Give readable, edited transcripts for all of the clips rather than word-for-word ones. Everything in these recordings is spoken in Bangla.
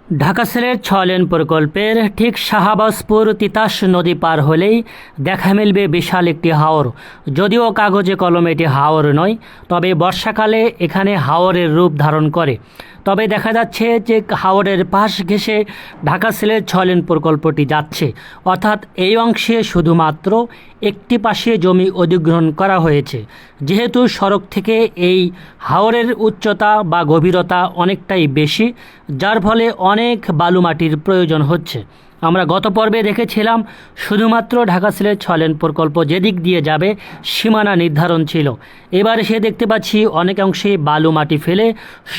ঢাকা সিলেট ৬ লেন প্রকল্পের ঠিক শাহবাজপুর তিতাস নদী পার হলেই দেখা মিলবে বিশাল একটি হাওর। যদিও কাগজে কলমে এটি হাওর নয়, তবে বর্ষাকালে এখানে হাওরের রূপ ধারণ করে। তবে দেখা যাচ্ছে যে হাওরের পাশ ঘেঁষে ঢাকা সিলেট ৬ লেন প্রকল্পটি যাচ্ছে, অর্থাৎ এই অংশে শুধুমাত্র একটি পাশে জমি অধিগ্রহণ করা হয়েছে। যেহেতু সড়ক থেকে এই হাওরের উচ্চতা বা গভীরতা অনেকটাই বেশি, যার ফলে অনেক বালু মাটির প্রয়োজন হচ্ছে। আমরা গত পর্বে দেখেছিলাম শুধুমাত্র ঢাকা সিলেট ৬ লেন প্রকল্প যেদিক দিয়ে যাবে সীমানা নির্ধারণ ছিল। এবার সে দেখতে পাচ্ছি অনেক অংশে বালু মাটি ফেলে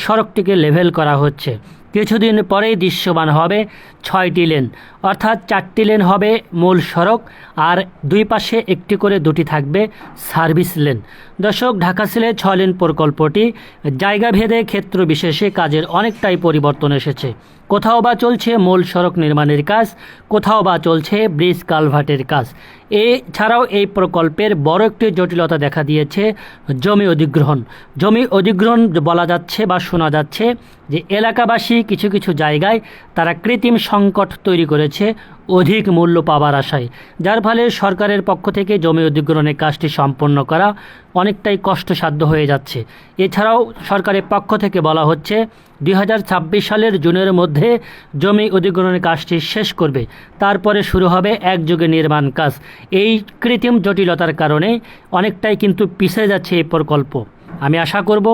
সড়কটিকে লেভেল করা হচ্ছে। কিছুদিন পরেই দৃশ্যমান হবে ৬টি লেন, অর্থাৎ 4টি লেন হবে মূল সড়ক, আর দুই পাশে একটি করে দুটি থাকবে সার্ভিস লেন। দর্শক, ঢাকা সিলেট ৬ লেন প্রকল্পটি জায়গা ভেদে ক্ষেত্র বিশেষে কাজের অনেকটাই পরিবর্তন এসেছে। কোথাও বা চলছে মূল সড়ক নির্মাণের কাজ, কোথাও বা চলছে ব্রিজ কালভার্টের কাজ। এছাড়াও এই প্রকল্পের বড় একটি জটিলতা দেখা দিয়েছে জমি অধিগ্রহণ। জমি অধিগ্রহণ বলা যাচ্ছে বা শোনা যাচ্ছে যে এলাকাবাসী কিছু কিছু জায়গায় তারা কৃত্রিম সংকট তৈরি করেছে অধিক মূল্য পাওয়ার আশায়, যার ফলে সরকারের পক্ষ থেকে জমি অধিগ্রহণের কাজটি সম্পন্ন করা অনেকটাই কষ্টসাধ্য হয়ে যাচ্ছে। এছাড়াও সরকারের পক্ষ থেকে বলা হচ্ছে 2026 সালের জুনের মধ্যে জমি অধিগ্রহণের কাজটি শেষ করবে, তারপরে শুরু হবে একযোগে নির্মাণ কাজ। এই কৃত্রিম জটিলতার কারণে অনেকটাই কিন্তু পিছিয়ে যাচ্ছে এই প্রকল্প। আমি আশা করব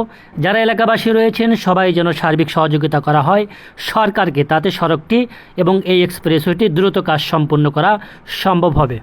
যারা এলাকাবাসী রয়েছেন সবাই যেন সার্বিক সহযোগিতা করা হয় সরকারকে, তাতে সড়কটি এবং এই এক্সপ্রেসওয়েটি দ্রুত কাজ সম্পন্ন করা সম্ভব হবে।